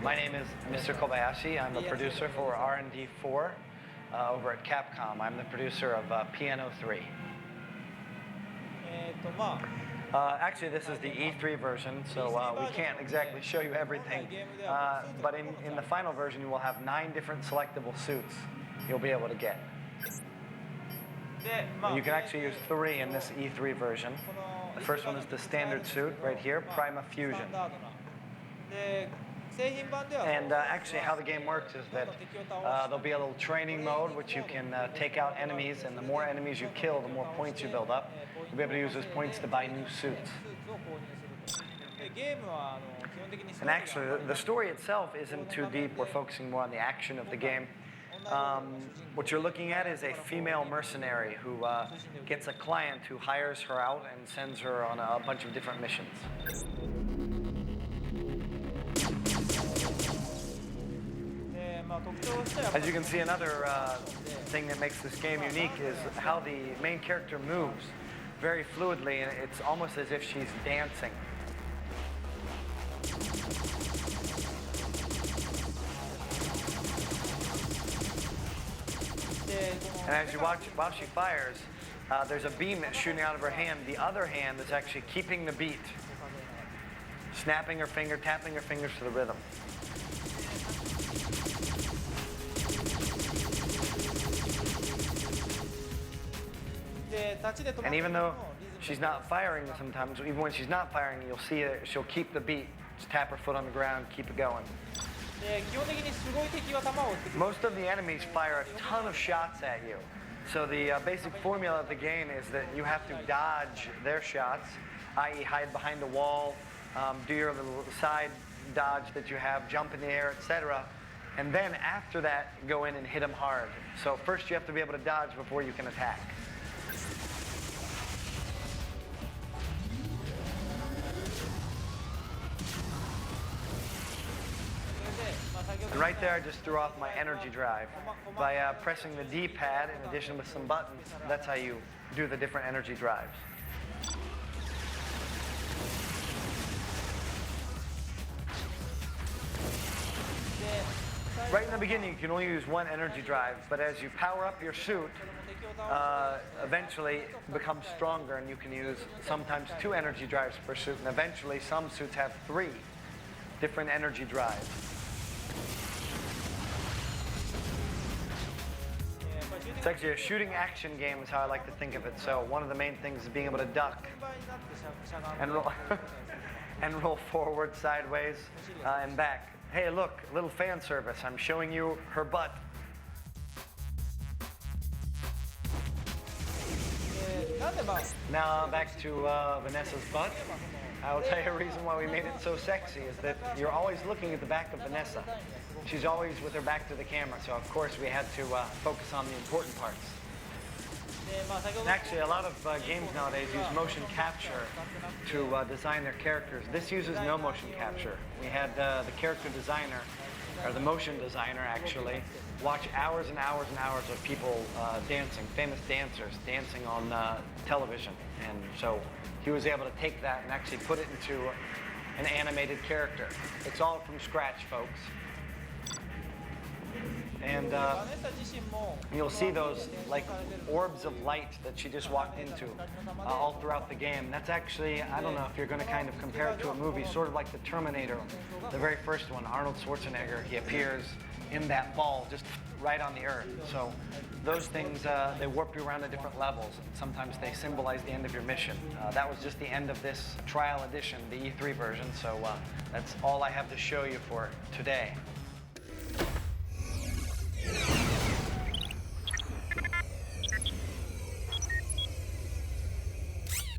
My name is Mr. Kobayashi. I'm a producer for R&D 4 over at Capcom. I'm the producer of P.N.03. Actually, this is the E3 version, so we can't exactly show you everything. But in the final version, you will have 9 different selectable suits you'll be able to get. You can actually use 3 in this E3 version. The first one is the standard suit right here, Prima Fusion. And actually how the game works is that there'll be a little training mode which you can take out enemies, and the more enemies you kill, the more points you build up. You'll be able to use those points to buy new suits. And actually the story itself isn't too deep. We're focusing more on the action of the game. What you're looking at is a female mercenary who gets a client who hires her out and sends her on a bunch of different missions. As you can see, another thing that makes this game unique is how the main character moves very fluidly, and it's almost as if she's dancing. And as you watch, while she fires, there's a beam that's shooting out of her hand. The other hand is actually keeping the beat, snapping her finger, tapping her fingers to the rhythm. And even though she's not firing sometimes, even when she's not firing, you'll see that she'll keep the beat. Just tap her foot on the ground, keep it going. Most of the enemies fire a ton of shots at you. So the basic formula of the game is that you have to dodge their shots, i.e. hide behind a wall, do your little side dodge that you have, jump in the air, etc. And then after that, go in and hit them hard. So first you have to be able to dodge before you can attack. And right there, I just threw off my energy drive. By pressing the D-pad in addition with some buttons, that's how you do the different energy drives. Right in the beginning, you can only use 1 energy drive, but as you power up your suit, eventually it becomes stronger, and you can use sometimes 2 energy drives per suit, and eventually some suits have 3 different energy drives. It's actually a shooting action game is how I like to think of it. So one of the main things is being able to duck and roll, and roll forward, sideways, and back. Hey, look, a little fan service. I'm showing you her butt. Now back to Vanessa's butt. I'll tell you a reason why we made it so sexy is that you're always looking at the back of Vanessa. She's always with her back to the camera, so of course we had to focus on the important parts. And actually, a lot of games nowadays use motion capture to design their characters. This uses no motion capture. We had the character designer, or the motion designer actually, watch hours and hours and hours of people dancing, famous dancers dancing on television. And so he was able to take that and actually put it into an animated character. It's all from scratch, folks. And you'll see those like orbs of light that she just walked into all throughout the game. That's actually, I don't know if you're going to kind of compare it to a movie, sort of like the Terminator, the very first one, Arnold Schwarzenegger. He appears in that ball just right on the earth. So those things, they warp you around to different levels. Sometimes they symbolize the end of your mission. That was just the end of this trial edition, the E3 version. So that's all I have to show you for today.